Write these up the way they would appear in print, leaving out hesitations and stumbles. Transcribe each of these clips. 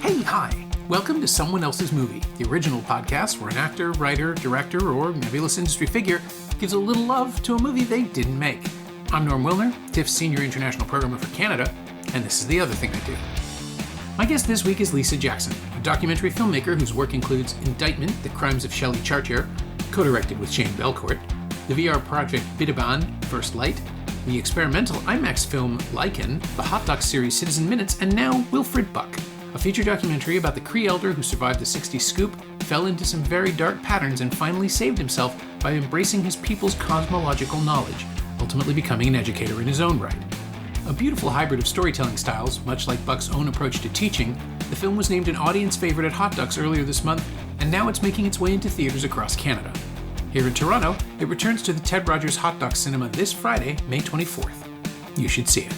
Hey, hi! Welcome to Someone Else's Movie, the original podcast where an actor, writer, director, or nebulous industry figure gives a little love to a movie they didn't make. I'm Norm Wilner, TIFF's Senior International Programmer for Canada, and this is The Other Thing I Do. My guest this week is Lisa Jackson, a documentary filmmaker whose work includes Indictment, The Crimes of Shelley Chartier, co-directed with Shane Belcourt, the VR project Bidabaan, First Light, the experimental IMAX film Lichen, the Hot Doc series Citizen Minutes, and now Wilfred Buck, a feature documentary about the Cree elder who survived the 60s scoop, fell into some very dark patterns, and finally saved himself by embracing his people's cosmological knowledge, ultimately becoming an educator in his own right. A beautiful hybrid of storytelling styles, much like Buck's own approach to teaching, the film was named an audience favorite at Hot Docs earlier this month, and now it's making its way into theaters across Canada. Here in Toronto, it returns to the Ted Rogers Hot Docs Cinema this Friday, May 24th. You should see it.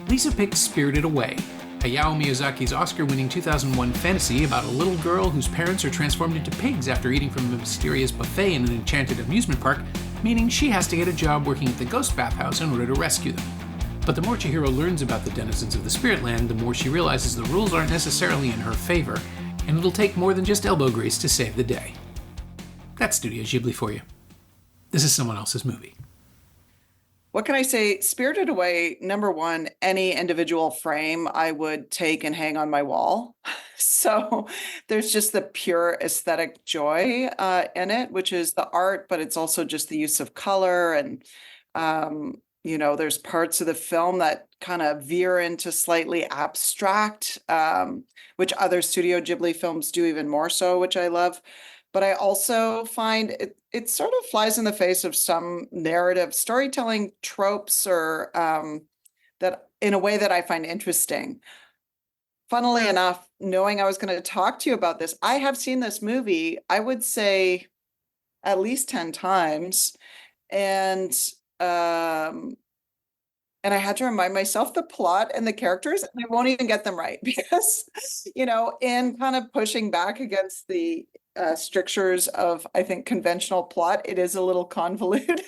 Lisa picked Spirited Away, Hayao Miyazaki's Oscar-winning 2001 fantasy about a little girl whose parents are transformed into pigs after eating from a mysterious buffet in an enchanted amusement park, meaning she has to get a job working at the ghost bathhouse in order to rescue them. But the more Chihiro learns about the denizens of the Spirit Land, the more she realizes the rules aren't necessarily in her favor, and it'll take more than just elbow grease to save the day. That's Studio Ghibli for you. This is Someone Else's Movie. What can I say? Spirited Away, number one, any individual frame I would take and hang on my wall. So there's just the pure aesthetic joy in it, which is the art, but it's also just the use of color. And, there's parts of the film that kind of veer into slightly abstract, which other Studio Ghibli films do even more so, which I love. But I also find it sort of flies in the face of some narrative storytelling tropes or that in a way that I find interesting. Funnily enough, knowing I was going to talk to you about this, I have seen this movie, I would say at least 10 times. And I had to remind myself the plot and the characters, and I won't even get them right because, in kind of pushing back against the strictures of, I think, conventional plot, it is a little convoluted.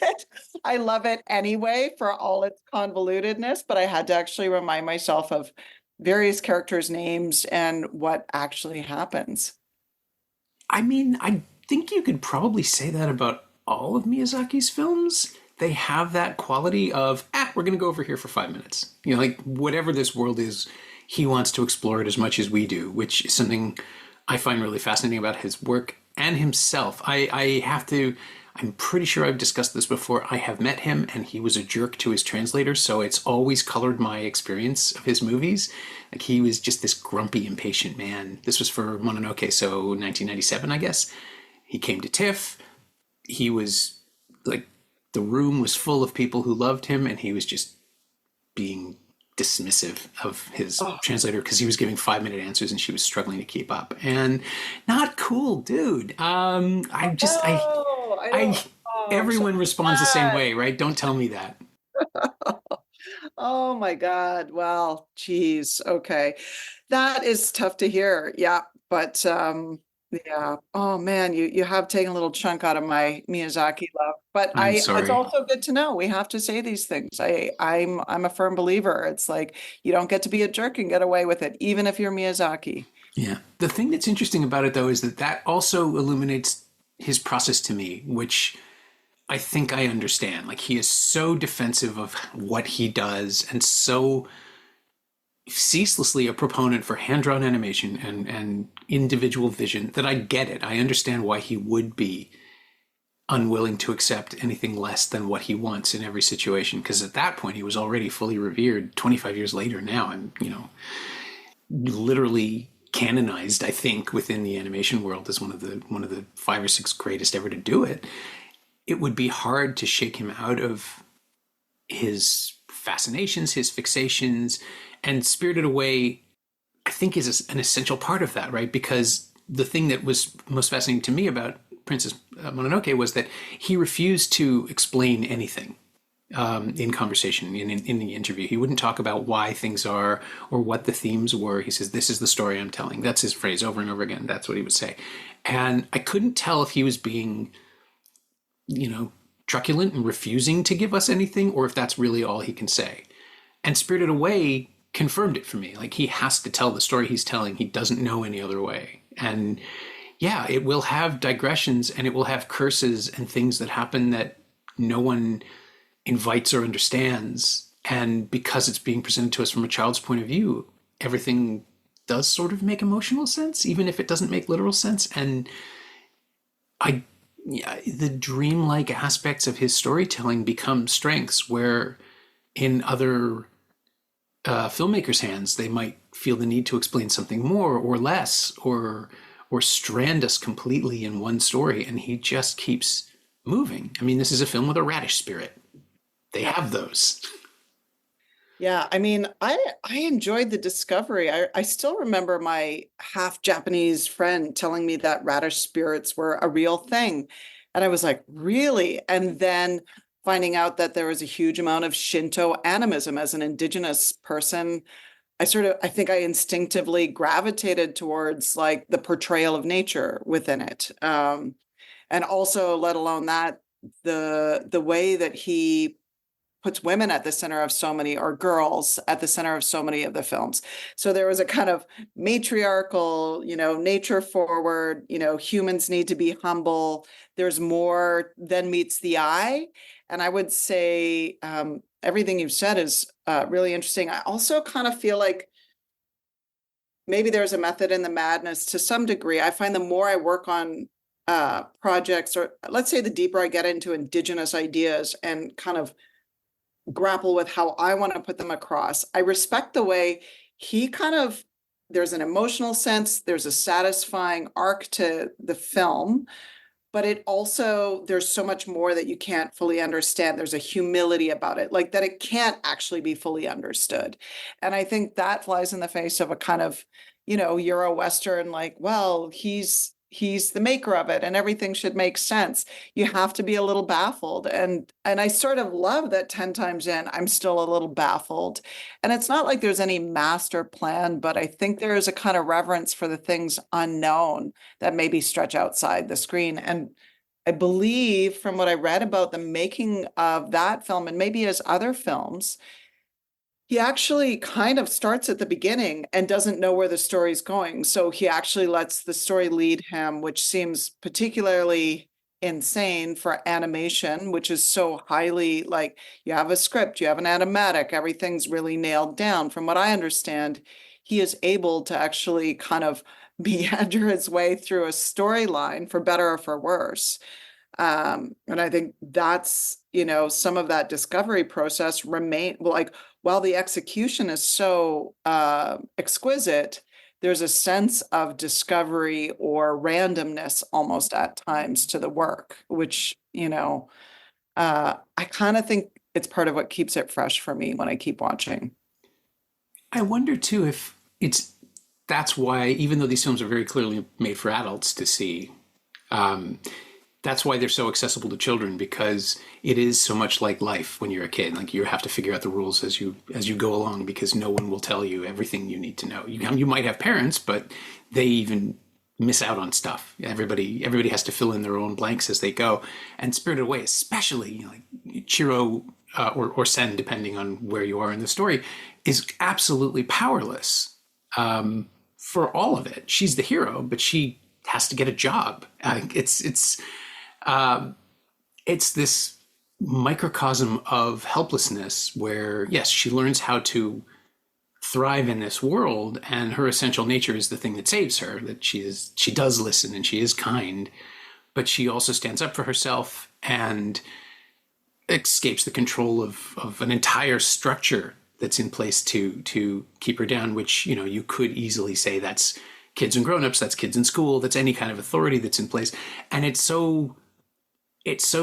I love it anyway for all its convolutedness, but I had to actually remind myself of various characters' names and what actually happens. I mean, I think you could probably say that about all of Miyazaki's films. They have that quality of, we're going to go over here for 5 minutes. Like whatever this world is, he wants to explore it as much as we do, which is something I find really fascinating about his work and himself. I'm pretty sure I've discussed this before. I have met him and he was a jerk to his translator, so it's always colored my experience of his movies. Like he was just this grumpy, impatient man. This was for Mononoke, so 1997, I guess. He came to TIFF. He was like, the room was full of people who loved him and he was just being dismissive of his translator because he was giving 5-minute answers and she was struggling to keep up. And not cool, dude. Everyone responds the same way, right? Don't tell me that. Oh my God. Well, geez. Okay. That is tough to hear. Yeah. But yeah. Oh man, you have taken a little chunk out of my Miyazaki love. But it's also good to know we have to say these things. I'm a firm believer. It's like you don't get to be a jerk and get away with it, even if you're Miyazaki. Yeah. The thing that's interesting about it though is that also illuminates his process to me, which I think I understand. Like he is so defensive of what he does and so ceaselessly a proponent for hand-drawn animation and individual vision that I get it. I understand why he would be unwilling to accept anything less than what he wants in every situation. Because at that point, he was already fully revered. 25 years later now, and literally canonized, I think, within the animation world as one of the 5 or 6 greatest ever to do it. It would be hard to shake him out of his fascinations, his fixations, and Spirited Away, I think, is an essential part of that, right? Because the thing that was most fascinating to me about Princess Mononoke was that he refused to explain anything in conversation, in the interview. He wouldn't talk about why things are or what the themes were. He says, this is the story I'm telling. That's his phrase over and over again. That's what he would say. And I couldn't tell if he was being, truculent and refusing to give us anything or if that's really all he can say. And Spirited Away confirmed it for me. Like, he has to tell the story he's telling. He doesn't know any other way. And yeah, it will have digressions and it will have curses and things that happen that no one invites or understands. And because it's being presented to us from a child's point of view, everything does sort of make emotional sense, even if it doesn't make literal sense. And yeah, the dreamlike aspects of his storytelling become strengths where in other filmmakers' hands, they might feel the need to explain something more or less, or strand us completely in one story, and he just keeps moving. I mean, this is a film with a radish spirit. They have those. Yeah, I mean, I enjoyed the discovery. I still remember my half Japanese friend telling me that radish spirits were a real thing. And I was like, really? And then finding out that there was a huge amount of Shinto animism as an indigenous person, I think I instinctively gravitated towards like the portrayal of nature within it. And also, let alone that, the way that he puts women at the center of so many, or girls at the center of so many of the films. So there was a kind of matriarchal, nature forward, humans need to be humble. There's more than meets the eye. And I would say everything you've said is really interesting. I also kind of feel like maybe there's a method in the madness to some degree. I find the more I work on projects, or let's say the deeper I get into indigenous ideas and kind of grapple with how I want to put them across, I respect the way he kind of, there's an emotional sense, there's a satisfying arc to the film, but it also, there's so much more that you can't fully understand. There's a humility about it, like that it can't actually be fully understood. And I think that flies in the face of a kind of, Euro Western, like, well, he's the maker of it and everything should make sense. You have to be a little baffled. And I sort of love that 10 times in, I'm still a little baffled. And it's not like there's any master plan, but I think there is a kind of reverence for the things unknown that maybe stretch outside the screen. And I believe from what I read about the making of that film and maybe his other films, he actually kind of starts at the beginning and doesn't know where the story's going. So he actually lets the story lead him, which seems particularly insane for animation, which is so highly like you have a script, you have an animatic, everything's really nailed down. From what I understand, he is able to actually kind of meander his way through a storyline for better or for worse. And I think that's, some of that discovery process like, while the execution is so exquisite, there's a sense of discovery or randomness almost at times to the work, which, I kind of think it's part of what keeps it fresh for me when I keep watching. I wonder too if that's why, even though these films are very clearly made for adults to see, that's why they're so accessible to children, because it is so much like life when you're a kid. Like, you have to figure out the rules as you go along, because no one will tell you everything you need to know. You might have parents, but they even miss out on stuff. Everybody has to fill in their own blanks as they go. And Spirited Away, especially, like Chiro or Sen, depending on where you are in the story, is absolutely powerless for all of it. She's the hero, but she has to get a job. It's this microcosm of helplessness where, yes, she learns how to thrive in this world, and her essential nature is the thing that saves her, that she does listen and she is kind, but she also stands up for herself and escapes the control of an entire structure that's in place to keep her down, which, you could easily say that's kids and grown-ups, that's kids in school, that's any kind of authority that's in place. And it's so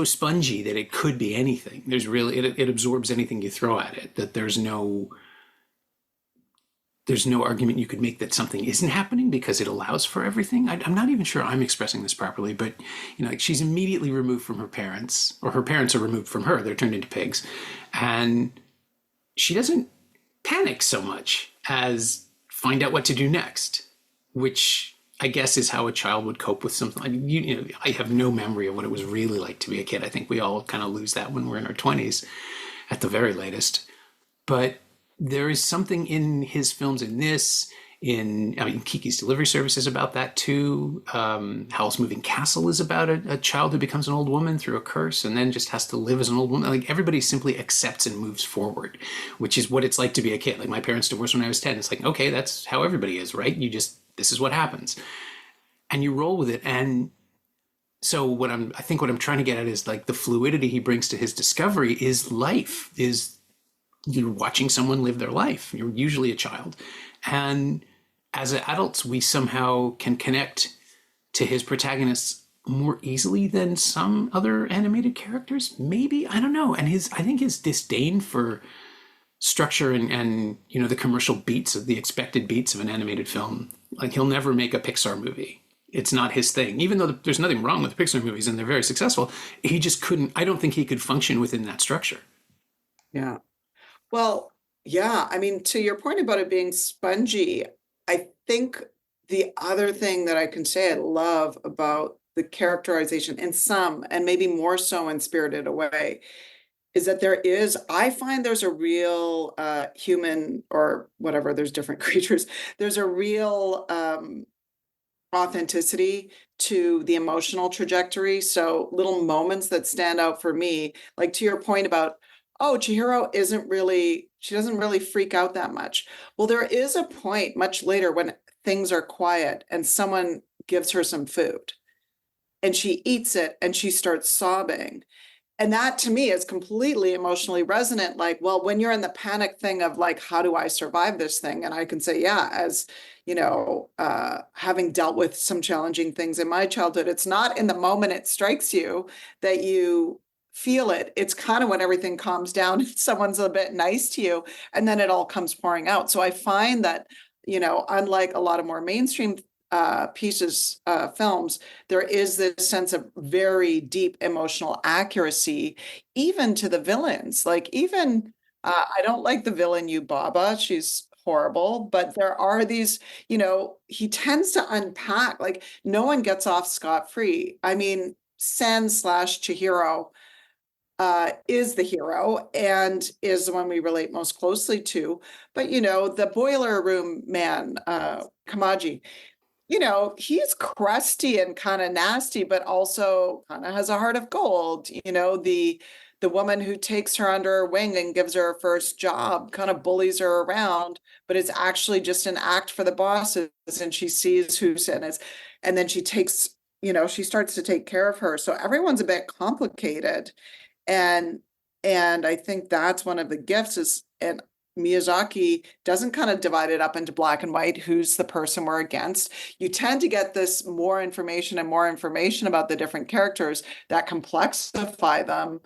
spongy that it could be anything. There's really, it absorbs anything you throw at it, that there's no argument you could make that something isn't happening because it allows for everything. I'm not even sure I'm expressing this properly, but like, she's immediately removed from her parents, or her parents are removed from her. They're turned into pigs. And she doesn't panic so much as find out what to do next, which I guess is how a child would cope with something. I have no memory of what it was really like to be a kid. I think we all kind of lose that when we're in our 20s at the very latest. But there is something in his films in this, I mean, Kiki's Delivery Service is about that too. Howl's Moving Castle is about a child who becomes an old woman through a curse and then just has to live as an old woman. Like everybody simply accepts and moves forward, which is what it's like to be a kid. Like my parents divorced when I was 10. It's like, okay, that's how everybody is, right? This is what happens. And you roll with it. And so I think what I'm trying to get at is like the fluidity he brings to his discovery is life, is you're watching someone live their life. You're usually a child. And as adults, we somehow can connect to his protagonists more easily than some other animated characters. Maybe, I don't know. And I think his disdain for structure and the commercial beats of the expected beats of an animated film. Like he'll never make a Pixar movie. It's not his thing. Even though there's nothing wrong with the Pixar movies and they're very successful, he just couldn't. I don't think he could function within that structure. Yeah. Well, yeah. I mean, to your point about it being spongy, I think the other thing that I can say I love about the characterization in some, and maybe more so in Spirited Away, is that I find there's a real human or whatever, there's different creatures. There's a real authenticity to the emotional trajectory. So little moments that stand out for me, like to your point about, oh, Chihiro she doesn't really freak out that much. Well, there is a point much later when things are quiet and someone gives her some food and she eats it and she starts sobbing. And that to me is completely emotionally resonant. Like, well, when you're in the panic thing of like, how do I survive this thing? And I can say, yeah, as having dealt with some challenging things in my childhood, it's not in the moment it strikes you that you feel it. It's kind of when everything calms down and someone's a bit nice to you, and then it all comes pouring out. So I find that, unlike a lot of more mainstream films, there is this sense of very deep emotional accuracy, even to the villains. Like even I don't like the villain Yubaba. She's horrible, but there are these, he tends to unpack, like no one gets off scot-free. I mean, Sen slash Chihiro is the hero and is the one we relate most closely to. But, the boiler room man, Kamaji, he's crusty and kind of nasty, but also kind of has a heart of gold. The woman who takes her under her wing and gives her first job kind of bullies her around, but it's actually just an act for the bosses, and she sees who Sin is, and then she starts to take care of her. So everyone's a bit complicated, and I think that's one of the gifts and Miyazaki doesn't kind of divide it up into black and white, who's the person we're against. You tend to get this more information about the different characters that complexify them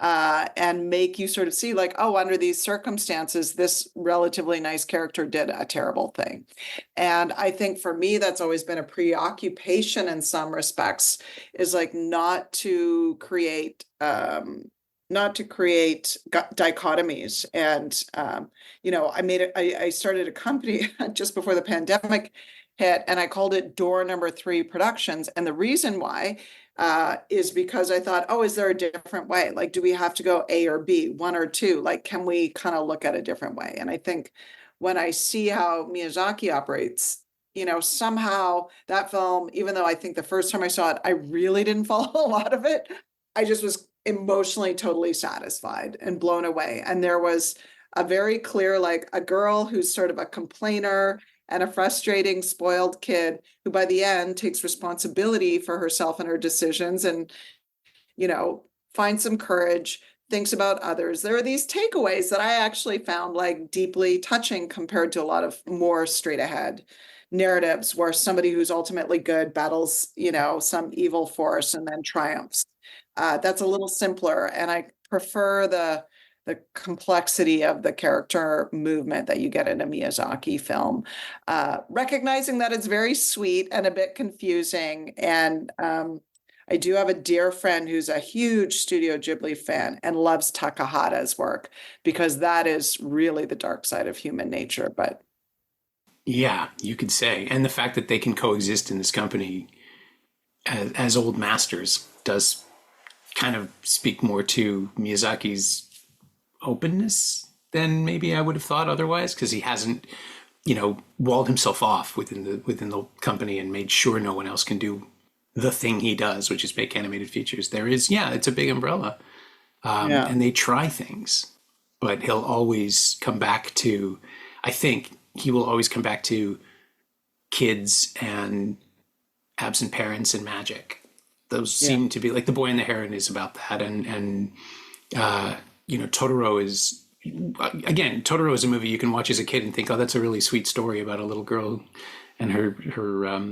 and make you sort of see like, oh, under these circumstances, this relatively nice character did a terrible thing. And I think for me, that's always been a preoccupation in some respects, is like not to create dichotomies. And I started a company just before the pandemic hit, and I called it Door Number 3 Productions. And the reason why is because I thought, oh, is there a different way? Like, do we have to go A or B, one or two? Like, can we kind of look at a different way? And I think when I see how Miyazaki operates, somehow that film, even though I think the first time I saw it, I really didn't follow a lot of it, I just was emotionally totally satisfied and blown away. And there was a very clear, like a girl who's sort of a complainer and a frustrating, spoiled kid who by the end takes responsibility for herself and her decisions and, finds some courage, thinks about others. There are these takeaways that I actually found like deeply touching compared to a lot of more straight ahead narratives where somebody who's ultimately good battles, some evil force and then triumphs. That's a little simpler, and I prefer the complexity of the character movement that you get in a Miyazaki film, recognizing that it's very sweet and a bit confusing. And I do have a dear friend who's a huge Studio Ghibli fan and loves Takahata's work because that is really the dark side of human nature. But Yeah, you could say. And the fact that they can coexist in this company as old masters does kind of speak more to Miyazaki's openness than maybe I would have thought otherwise, because he hasn't, walled himself off within the company and made sure no one else can do the thing he does, which is make animated features. There is, it's a big umbrella, Yeah. and they try things, but he'll always come back to. I think he will always come back to kids and absent parents and magic. Those Yeah. seem to be like The Boy and the Heron is about that, and Totoro is, again, Totoro is a movie you can watch as a kid and think, oh, that's a really sweet story about a little girl and her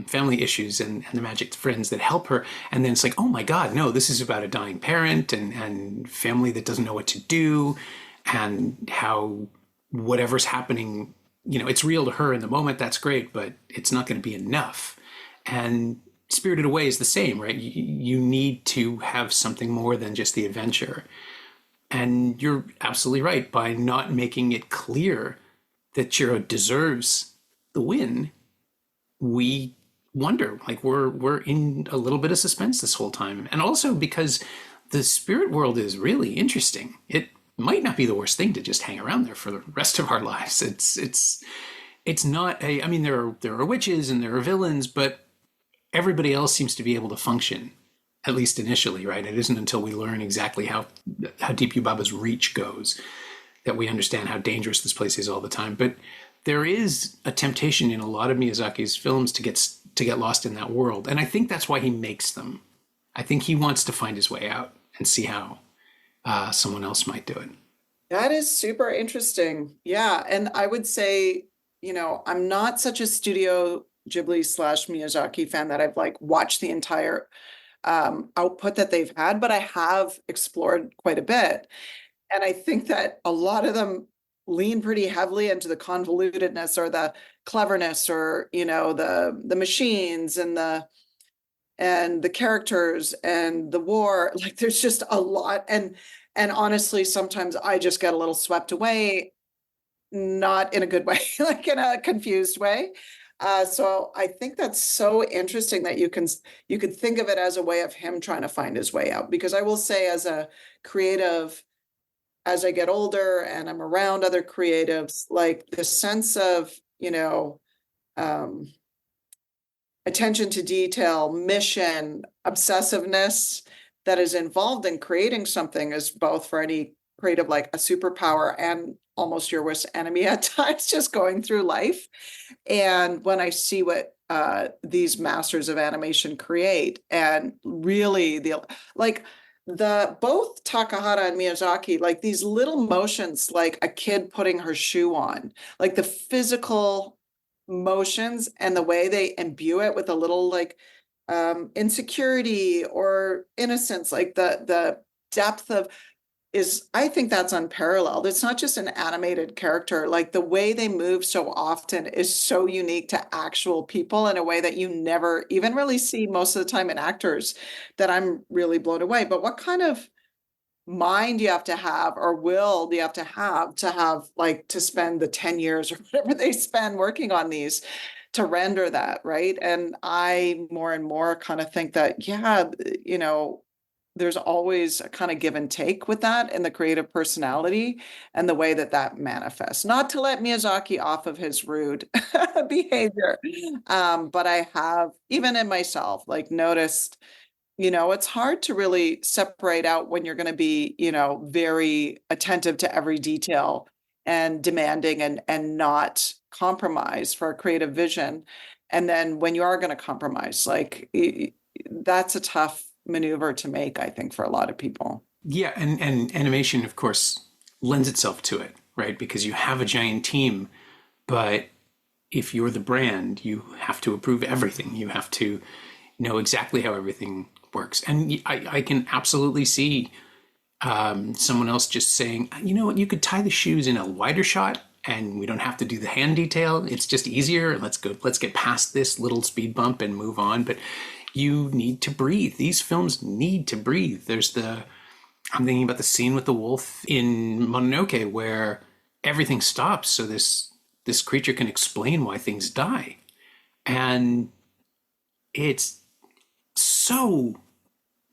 family issues and the magic friends that help her. And then it's like, oh my God, no, this is about a dying parent and family that doesn't know what to do, and how whatever's happening, it's real to her in the moment. That's great, but it's not going to be enough. And Spirited Away is the same, right? You need to have something more than just the adventure. And you're absolutely right. By not making it clear that Chiro deserves the win, we wonder, like we're in a little bit of suspense this whole time. And also because the spirit world is really interesting. It might not be the worst thing to just hang around there for the rest of our lives. It's not a, I mean, there are witches and there are villains, but everybody else seems to be able to function, at least initially, right? It isn't until we learn exactly how deep Yubaba's reach goes that we understand how dangerous this place is all the time. But there is a temptation in a lot of Miyazaki's films to get lost in that world, and I think that's why he makes them. I think he wants to find his way out and see how someone else might do it. That is super interesting. Yeah. And I would say, I'm not such a Studio Ghibli / Miyazaki fan that I've like watched the entire output that they've had, but I have explored quite a bit. And I think that a lot of them lean pretty heavily into the convolutedness or the cleverness, or, the machines and the characters and the war. Like there's just a lot. And honestly, sometimes I just get a little swept away, not in a good way, like in a confused way. So I think that's so interesting that you could think of it as a way of him trying to find his way out. Because I will say, as a creative, as I get older and I'm around other creatives, like the sense of, um, attention to detail, mission, obsessiveness that is involved in creating something is both, for any creative, like a superpower and almost your worst enemy at times, just going through life. And when I see what these masters of animation create, and really the both Takahata and Miyazaki, like these little motions, like a kid putting her shoe on, like the physical motions and the way they imbue it with a little like insecurity or innocence, like the depth of is, I think that's unparalleled. It's not just an animated character. Like the way they move so often is so unique to actual people in a way that you never even really see most of the time in actors, that I'm really blown away. But what kind of mind do you have to have, or will do you have to have like to spend the 10 years or whatever they spend working on these to render that, right? And I more and more kind of think that, yeah, there's always a kind of give and take with that in the creative personality and the way that that manifests. Not to let Miyazaki off of his rude behavior, but I have, even in myself, like noticed, it's hard to really separate out when you're going to be, very attentive to every detail and demanding and not compromise for a creative vision. And then when you are going to compromise, like that's a tough maneuver to make, I think, for a lot of people. Yeah, and animation, of course, lends itself to it, right? Because you have a giant team, but if you're the brand, you have to approve everything. You have to know exactly how everything works. And I can absolutely see someone else just saying, you know what, you could tie the shoes in a wider shot and we don't have to do the hand detail. It's just easier. Let's get past this little speed bump and move on. But you need to breathe. These films need to breathe. I'm thinking about the scene with the wolf in Mononoke where everything stops so this creature can explain why things die. And it's so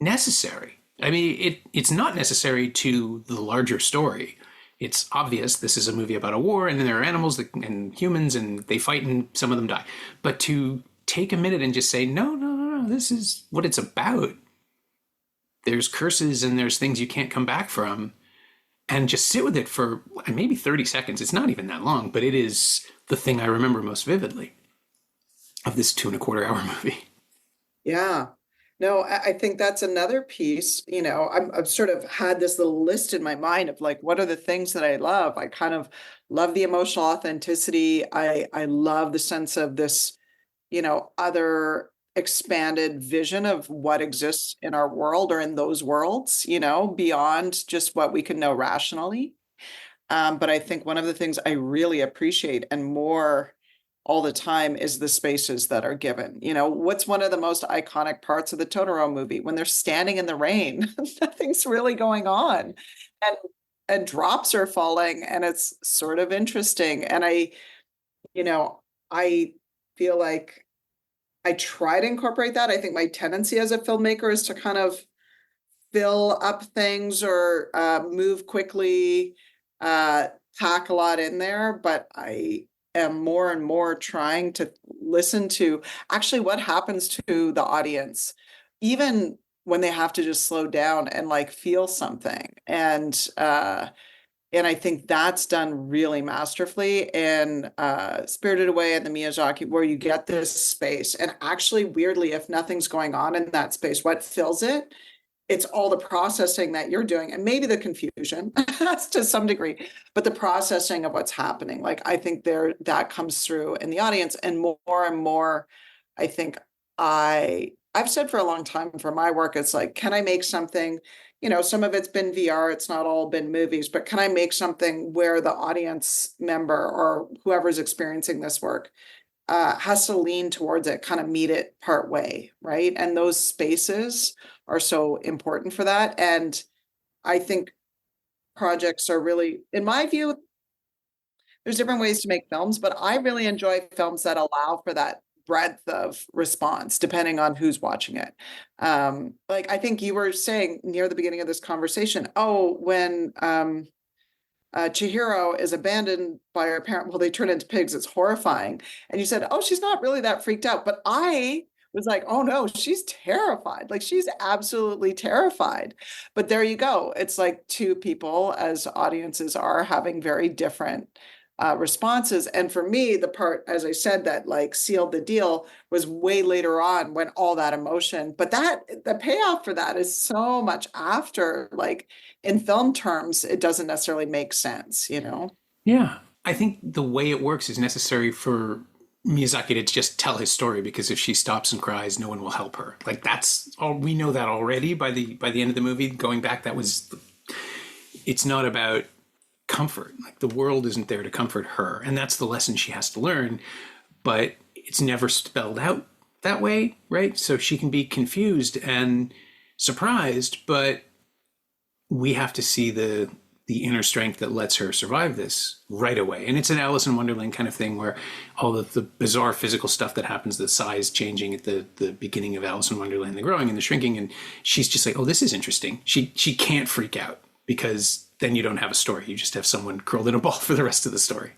necessary. I mean, it's not necessary to the larger story, It's obvious this is a movie about a war, and then there are animals and humans, and they fight, and some of them die. But to take a minute and just say, no, no, no, no, this is what it's about. There's curses and there's things you can't come back from, and just sit with it for maybe 30 seconds. It's not even that long, but it is the thing I remember most vividly of this 2.25 hour movie. Yeah. No, I think that's another piece. I've sort of had this little list in my mind of like, what are the things that I love? I kind of love the emotional authenticity. I love the sense of this, other expanded vision of what exists in our world or in those worlds, beyond just what we can know rationally. But I think one of the things I really appreciate and more all the time is the spaces that are given. What's one of the most iconic parts of the Totoro movie? When they're standing in the rain, nothing's really going on. And drops are falling, and it's sort of interesting. And I feel like I try to incorporate that. I think my tendency as a filmmaker is to kind of fill up things or move quickly, pack a lot in there, but I am more and more trying to listen to actually what happens to the audience, even when they have to just slow down and like feel something. And I think that's done really masterfully in Spirited Away and the Miyazaki, where you get this space. And actually, weirdly, if nothing's going on in that space, what fills it? It's all the processing that you're doing, and maybe the confusion to some degree, but the processing of what's happening. Like, I think that comes through in the audience, and more, I think I've said for a long time for my work, it's like, can I make something, some of it's been VR, it's not all been movies, but can I make something where the audience member or whoever's experiencing this work has to lean towards it, kind of meet it part way, right? And those spaces are so important for that. And I think projects are really, in my view, there's different ways to make films, but I really enjoy films that allow for that breadth of response depending on who's watching it. Like I think you were saying near the beginning of this conversation, when Chihiro is abandoned by her parent, well, they turn into pigs, it's horrifying. And you said, oh, she's not really that freaked out. But I was like, oh no, she's terrified. Like she's absolutely terrified. But there you go. It's like two people, as audiences are, having very different responses. And for me, the part, as I said, that like sealed the deal was way later on when all that emotion, but the payoff for that is so much after, like in film terms, it doesn't necessarily make sense, Yeah. I think the way it works is necessary for Miyazaki to just tell his story, because if she stops and cries, no one will help her. Like that's all, we know that already by the end of the movie. Going back, it's not about comfort. Like the world isn't there to comfort her, and that's the lesson she has to learn, but it's never spelled out that way, right? So she can be confused and surprised, but we have to see the inner strength that lets her survive this right away. And it's an Alice in Wonderland kind of thing, where all of the bizarre physical stuff that happens, the size changing at the beginning of Alice in Wonderland, the growing and the shrinking, and she's just like, oh, this is interesting. She can't freak out, because then you don't have a story. You just have someone curled in a ball for the rest of the story.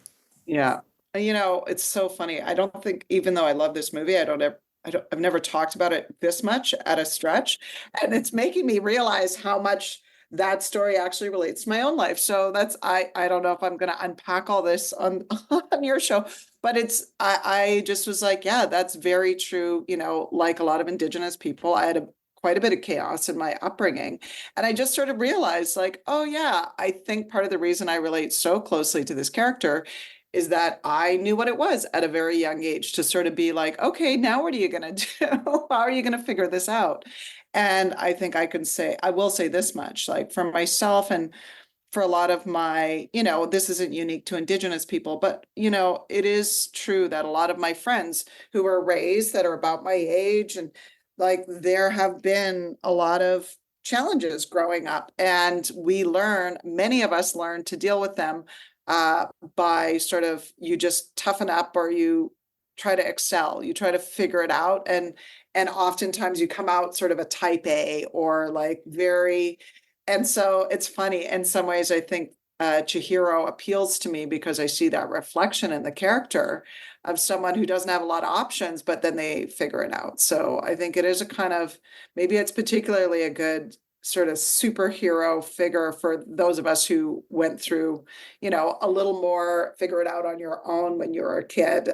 Yeah. It's so funny. I don't think, even though I love this movie, I've never talked about it this much at a stretch. And it's making me realize how much that story actually relates to my own life. So I don't know if I'm going to unpack all this on your show, but I just was like, yeah, that's very true. Like a lot of Indigenous people, I had quite a bit of chaos in my upbringing. And I just sort of realized like, oh yeah, I think part of the reason I relate so closely to this character is that I knew what it was at a very young age to sort of be like, okay, now what are you going to do? How are you going to figure this out? And I think I will say this much, like for myself and for a lot of my, this isn't unique to Indigenous people, but, it is true that a lot of my friends who were raised that are about my age, and like there have been a lot of challenges growing up, and many of us learn to deal with them by sort of, you just toughen up, or you try to excel, you try to figure it out. And oftentimes you come out sort of a type A, or like and so it's funny in some ways. I think Chihiro appeals to me because I see that reflection in the character of someone who doesn't have a lot of options, but then they figure it out. So I think it is a kind of, maybe it's particularly a good sort of superhero figure for those of us who went through, a little more figure it out on your own when you were a kid,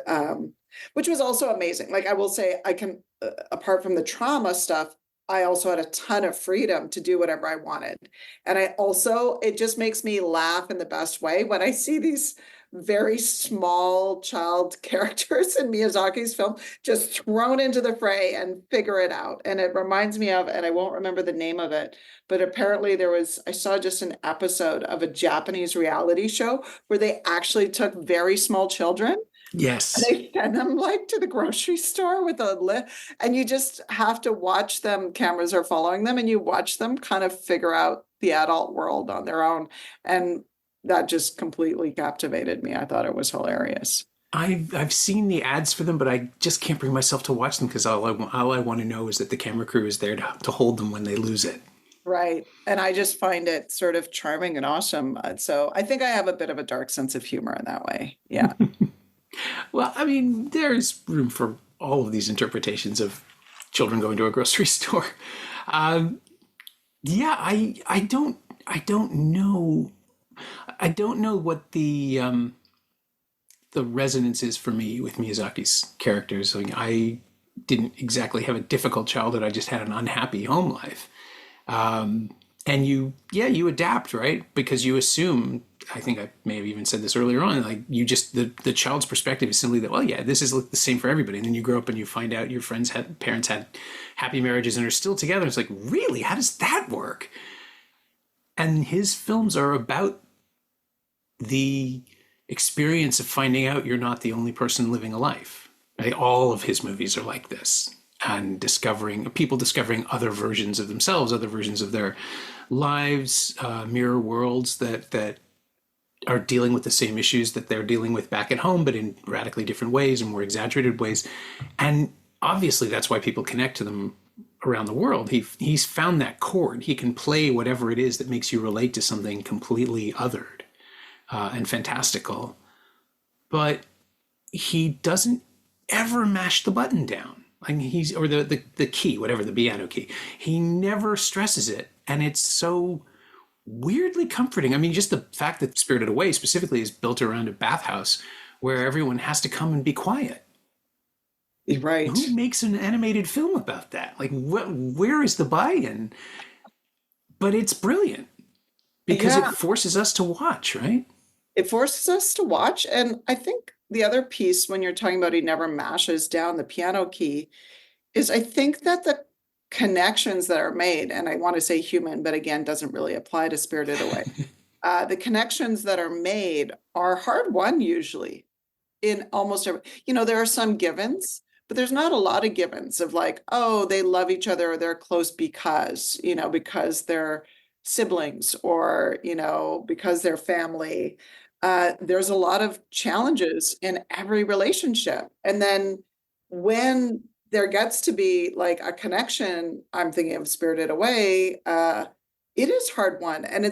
which was also amazing. Like I will say, I can, apart from the trauma stuff, I also had a ton of freedom to do whatever I wanted. And it just makes me laugh in the best way when I see these very small child characters in Miyazaki's film just thrown into the fray and figure it out. And it reminds me of, and I won't remember the name of it, but apparently I saw just an episode of a Japanese reality show where they actually took very small children. Yes. They send them like to the grocery store with a list, and you just have to watch them. Cameras are following them, and you watch them kind of figure out the adult world on their own. And that just completely captivated me. I thought it was hilarious. I've seen the ads for them, but I just can't bring myself to watch them because all I want to know is that the camera crew is there to hold them when they lose it. Right. And I just find it sort of charming and awesome. So I think I have a bit of a dark sense of humor in that way. Yeah. Well, I mean, there's room for all of these interpretations of children going to a grocery store. Yeah, I don't know. I don't know what the resonance is for me with Miyazaki's characters. Like, I didn't exactly have a difficult childhood. I just had an unhappy home life. And you adapt, right? Because you assume, I think I may have even said this earlier on, like the child's perspective is simply that, well, yeah, this is the same for everybody. And then you grow up and you find out your parents had happy marriages and are still together. It's like, really? How does that work? And his films are about the experience of finding out you're not the only person living a life. Right? All of his movies are like this. And people discovering other versions of themselves, other versions of their lives, mirror worlds that are dealing with the same issues that they're dealing with back at home, but in radically different ways and more exaggerated ways. And obviously that's why people connect to them around the world. He's found that chord. He can play whatever it is that makes you relate to something completely othered and fantastical. But he doesn't ever mash the button down. Like or the key, whatever, the piano key. He never stresses it. And it's so weirdly comforting. I mean, just the fact that Spirited Away specifically is built around a bathhouse where everyone has to come and be quiet. Right. Who makes an animated film about that? Like, where is the buy-in? But it's brilliant because it forces us to watch, right? It forces us to watch. And I think the other piece, when you're talking about he never mashes down the piano key, is I think that the connections that are made, and I want to say human, but again, doesn't really apply to Spirited Away. The connections that are made are hard won usually in almost every, there are some givens, but there's not a lot of givens of like, oh, they love each other or they're close because they're siblings or, because they're family. There's a lot of challenges in every relationship. And then when there gets to be like a connection, I'm thinking of Spirited Away, it is hard won. And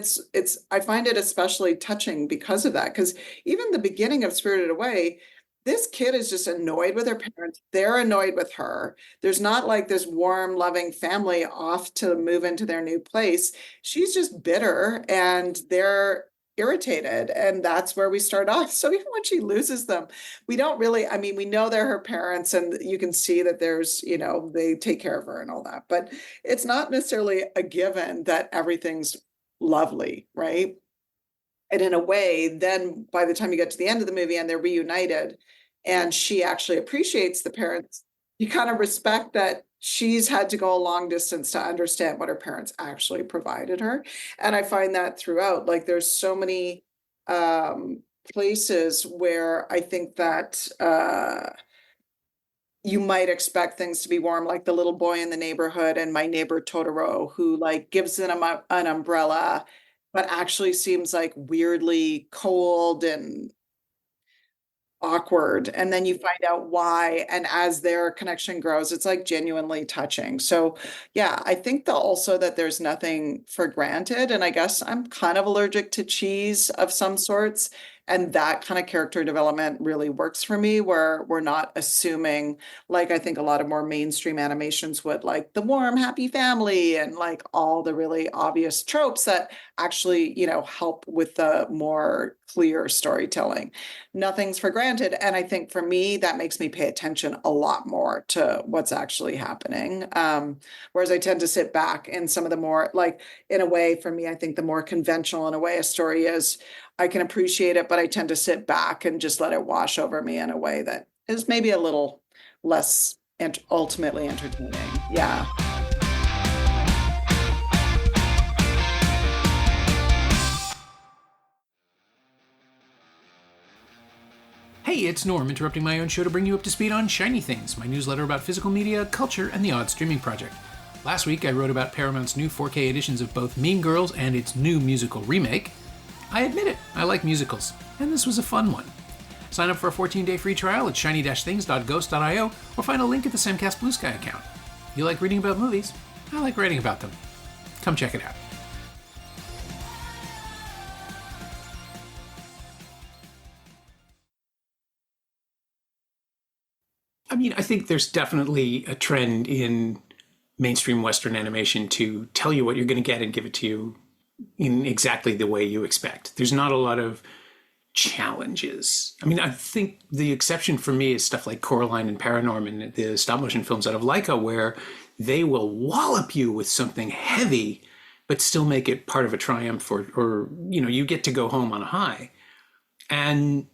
I find it especially touching because of that. Because even the beginning of Spirited Away, this kid is just annoyed with her parents. They're annoyed with her. There's not like this warm, loving family off to move into their new place. She's just bitter and they're irritated. And that's where we start off. So even when she loses them, we don't really, I mean, we know they're her parents and you can see that there's, they take care of her and all that, but it's not necessarily a given that everything's lovely, right? And in a way, then by the time you get to the end of the movie and they're reunited and she actually appreciates the parents, you kind of respect that she's had to go a long distance to understand what her parents actually provided her. And I find that throughout, like there's so many places where I think that you might expect things to be warm, like the little boy in the neighborhood and My Neighbor Totoro, who like gives them an umbrella, but actually seems like weirdly cold and awkward, and then you find out why, and as their connection grows, it's like genuinely touching. So yeah, I think that also that there's nothing for granted, and I guess I'm kind of allergic to cheese of some sorts, and that kind of character development really works for me, where we're not assuming, like I think a lot of more mainstream animations would, like the warm happy family and like all the really obvious tropes that actually, help with the more clear storytelling. Nothing's for granted. And I think for me, that makes me pay attention a lot more to what's actually happening. Whereas I tend to sit back in some of the more, like, in a way, for me, I think the more conventional in a way a story is, I can appreciate it, but I tend to sit back and just let it wash over me in a way that is maybe a little less ultimately entertaining. Yeah. Hey, it's Norm, interrupting my own show to bring you up to speed on Shiny Things, my newsletter about physical media, culture, and the odd streaming project. Last week, I wrote about Paramount's new 4K editions of both Mean Girls and its new musical remake. I admit it, I like musicals, and this was a fun one. Sign up for a 14-day free trial at shiny-things.ghost.io or find a link at the Semcast Blue Sky account. You like reading about movies? I like writing about them. Come check it out. I mean, I think there's definitely a trend in mainstream Western animation to tell you what you're going to get and give it to you in exactly the way you expect. There's not a lot of challenges. I mean, I think the exception for me is stuff like Coraline and Paranorm and the stop motion films out of Laika, where they will wallop you with something heavy, but still make it part of a triumph, or you get to go home on a high. And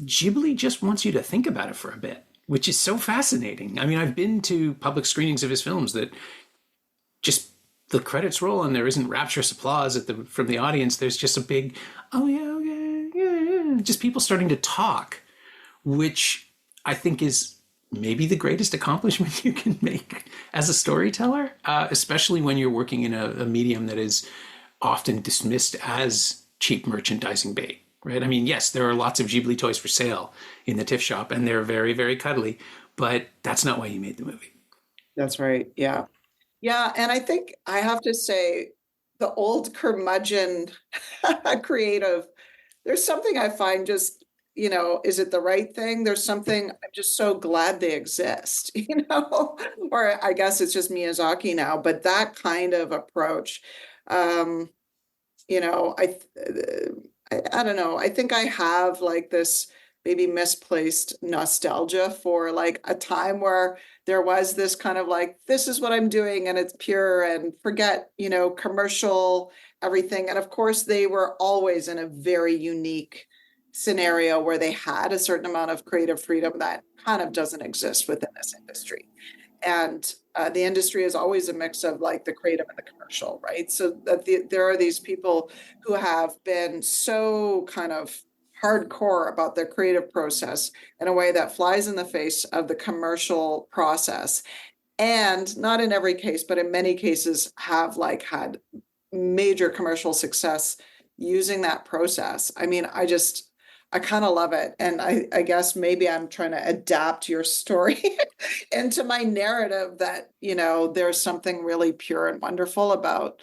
Ghibli just wants you to think about it for a bit, which is so fascinating. I mean, I've been to public screenings of his films that just the credits roll and there isn't rapturous applause from the audience. There's just a big, oh yeah, okay, yeah, just people starting to talk, which I think is maybe the greatest accomplishment you can make as a storyteller, especially when you're working in a medium that is often dismissed as cheap merchandising bait. Right? I mean, yes, there are lots of Ghibli toys for sale in the TIFF shop, and they're very, very cuddly, but that's not why you made the movie. That's right. Yeah. Yeah. And I think I have to say, the old curmudgeon creative, there's something I find just, is it the right thing? There's something, I'm just so glad they exist, or I guess it's just Miyazaki now, but that kind of approach, um, you know, I, I don't know. I think I have like this maybe misplaced nostalgia for like a time where there was this kind of like, this is what I'm doing and it's pure, and forget, commercial everything. And of course, they were always in a very unique scenario where they had a certain amount of creative freedom that kind of doesn't exist within this industry. And the industry is always a mix of like the creative and the commercial, right? So that there are these people who have been so kind of hardcore about their creative process in a way that flies in the face of the commercial process, and not in every case, but in many cases have like had major commercial success using that process. I mean, I kind of love it. And I guess maybe I'm trying to adapt your story into my narrative that, there's something really pure and wonderful about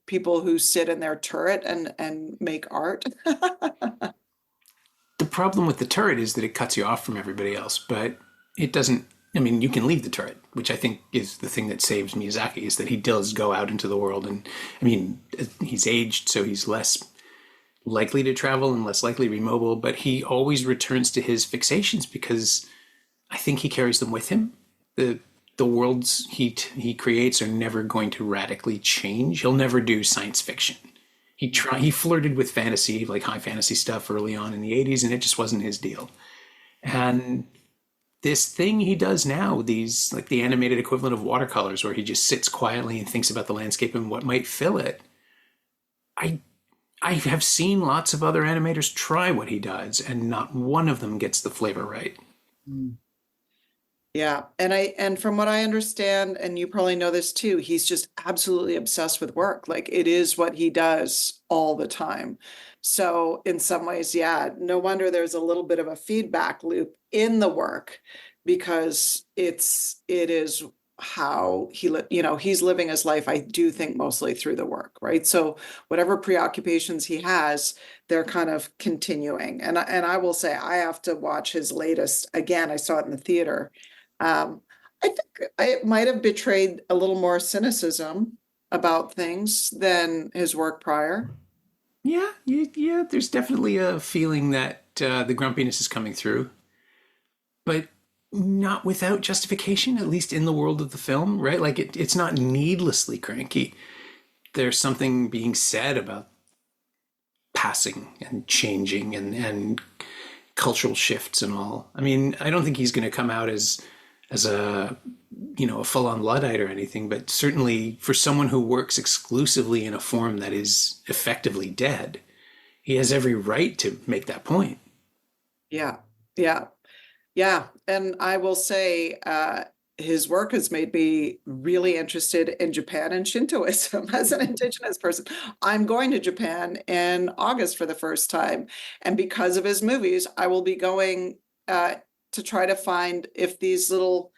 people who sit in their turret and make art. The problem with the turret is that it cuts you off from everybody else, but it doesn't. I mean, you can leave the turret, which I think is the thing that saves Miyazaki, is that he does go out into the world. And I mean, he's aged, so he's less likely to travel and less likely to be mobile, but he always returns to his fixations because I think he carries them with him. The worlds he creates are never going to radically change. He'll never do science fiction. He flirted with fantasy, like high fantasy stuff early on in the 80s, and it just wasn't his deal. And this thing he does now, these like the animated equivalent of watercolors, where he just sits quietly and thinks about the landscape and what might fill it. I have seen lots of other animators try what he does, and not one of them gets the flavor right. Yeah. And from what I understand, and you probably know this too, he's just absolutely obsessed with work. Like it is what he does all the time. So in some ways, yeah, no wonder there's a little bit of a feedback loop in the work because it is how he's living his life, I do think mostly through the work, right? So whatever preoccupations he has, they're kind of continuing. And I will say I have to watch his latest again. I saw it in the theater. I think it might have betrayed a little more cynicism about things than his work prior. Yeah, yeah, there's definitely a feeling that the grumpiness is coming through, but not without justification, at least in the world of the film, right? Like it's not needlessly cranky. There's something being said about passing and changing and cultural shifts and all. I mean, I don't think he's going to come out as a a full-on luddite or anything, but certainly for someone who works exclusively in a form that is effectively dead, he has every right to make that point. Yeah, yeah, yeah. And I will say, his work has made me really interested in Japan and Shintoism as an indigenous person. I'm going to Japan in August for the first time, and because of his movies, I will be going to try to find if these little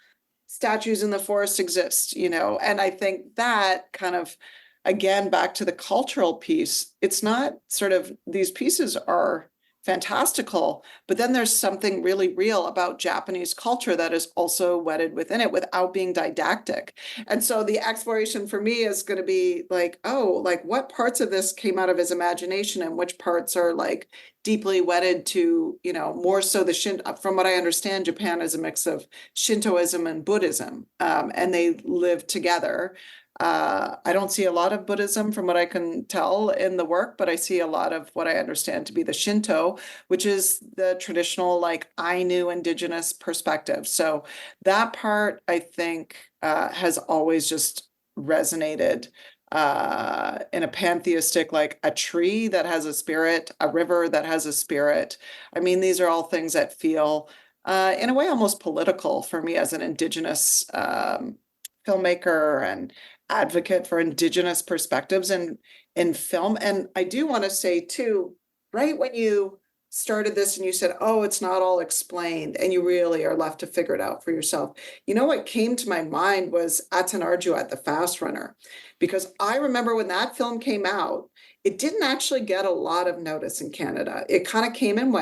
statues in the forest exist, and I think that kind of, again, back to the cultural piece, it's not sort of these pieces are fantastical, but then there's something really real about Japanese culture that is also wedded within it without being didactic. And so the exploration for me is going to be like, oh, like what parts of this came out of his imagination and which parts are like deeply wedded to, more so the from what I understand, Japan is a mix of Shintoism and Buddhism, and they live together. I don't see a lot of Buddhism from what I can tell in the work, but I see a lot of what I understand to be the Shinto, which is the traditional, like Ainu indigenous perspective. So that part, I think, has always just resonated in a pantheistic, like a tree that has a spirit, a river that has a spirit. I mean, these are all things that feel, in a way, almost political for me as an indigenous filmmaker and advocate for indigenous perspectives in film. And I do want to say too, right when you started this and you said, oh, it's not all explained, and you really are left to figure it out for yourself. What came to my mind was Atanarjuat, the Fast Runner, because I remember when that film came out, it didn't actually get a lot of notice in Canada. It kind of came and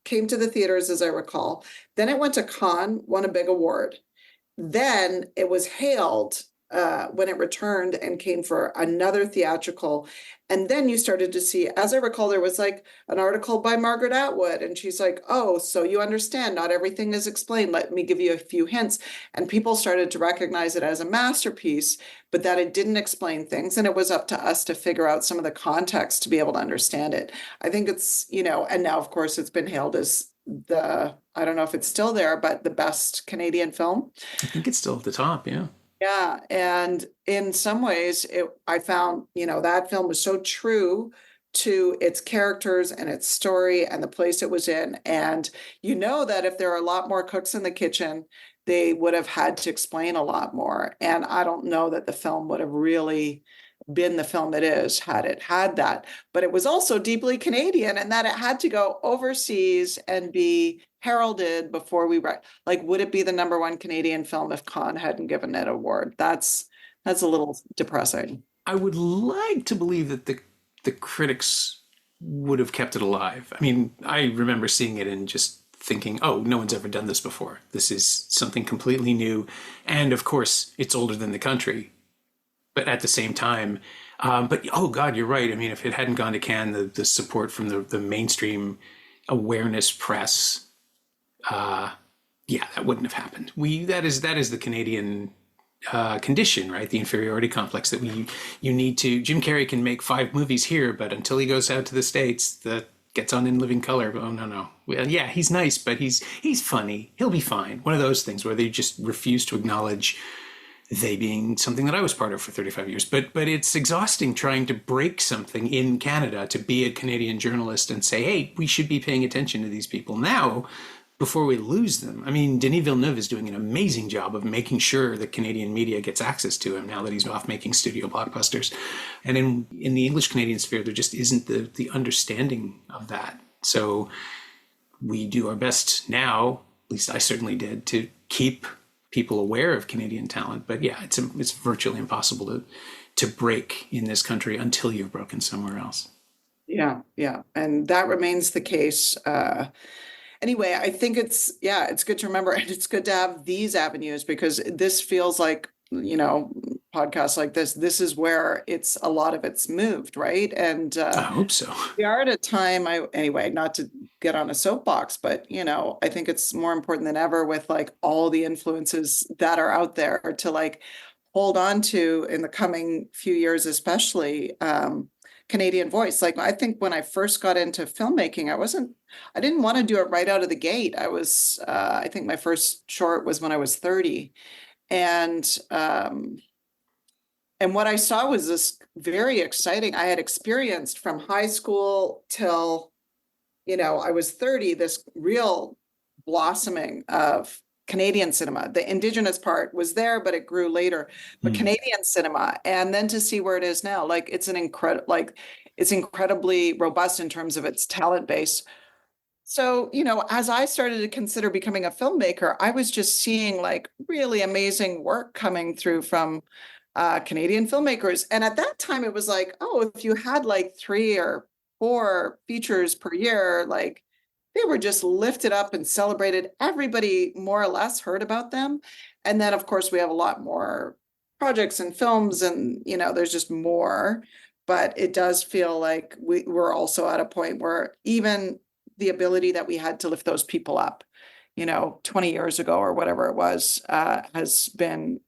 came to the theaters, as I recall. Then it went to Cannes, won a big award. Then it was hailed when it returned and came for another theatrical. And then you started to see, as I recall, there was like an article by Margaret Atwood, and she's like, oh, so you understand, not everything is explained. Let me give you a few hints. And people started to recognize it as a masterpiece, but that it didn't explain things. And it was up to us to figure out some of the context to be able to understand it. I think it's, and now, of course, it's been hailed as I don't know if it's still there, but the best Canadian film. I think it's still at the top, yeah. Yeah, and in some ways, I found, that film was so true to its characters and its story and the place it was in. And that if there are a lot more cooks in the kitchen, they would have had to explain a lot more. And I don't know that the film would have really been the film it is had it had that. But it was also deeply Canadian, and that it had to go overseas and be heralded before like, would it be the number one Canadian film if Cannes hadn't given it an award? That's a little depressing. I would like to believe that the critics would have kept it alive. I mean, I remember seeing it and just thinking, oh, no one's ever done this before. This is something completely new. And of course, it's older than the country. But at the same time, but oh God, you're right. I mean, if it hadn't gone to Cannes, the support from the mainstream awareness press, yeah, that wouldn't have happened. That is the Canadian condition, right? The inferiority complex that you need to. Jim Carrey can make 5 movies here, but until he goes out to the States, that gets on in living color. Oh no. Well, yeah, he's nice, but he's funny. He'll be fine. One of those things where they just refuse to acknowledge they being something that I was part of for 35 years. But it's exhausting trying to break something in Canada, to be a Canadian journalist and say, hey, we should be paying attention to these people. Now, before we lose them. I mean, Denis Villeneuve is doing an amazing job of making sure that Canadian media gets access to him now that he's off making studio blockbusters. And in the English Canadian sphere, there just isn't the understanding of that. So we do our best now, at least I certainly did, to keep people aware of Canadian talent. But yeah, it's virtually impossible to break in this country until you've broken somewhere else. Yeah, yeah. And that remains the case. Anyway, I think it's good to remember, and it's good to have these avenues, because this feels like, podcasts like this is where a lot of it's moved, right? And I hope so. we are at a time, anyway, not to get on a soapbox, but I think it's more important than ever, with like all the influences that are out there, to like hold on to in the coming few years, especially Canadian voice. Like, I think when I first got into filmmaking, I didn't want to do it right out of the gate. I think my first short was when I was 30. And what I saw was this very exciting, I had experienced from high school till, I was 30, this real blossoming of Canadian cinema. The Indigenous part was there, but it grew later. But Canadian cinema, and then to see where it is now, like it's incredibly robust in terms of its talent base. So, as I started to consider becoming a filmmaker, I was just seeing like really amazing work coming through from Canadian filmmakers. And at that time, it was like, oh, if you had like 3 or 4 features per year, like they were just lifted up and celebrated. Everybody more or less heard about them. And then, of course, we have a lot more projects and films, and, there's just more. But it does feel like we're also at a point where even the ability that we had to lift those people up, 20 years ago or whatever it was, has been,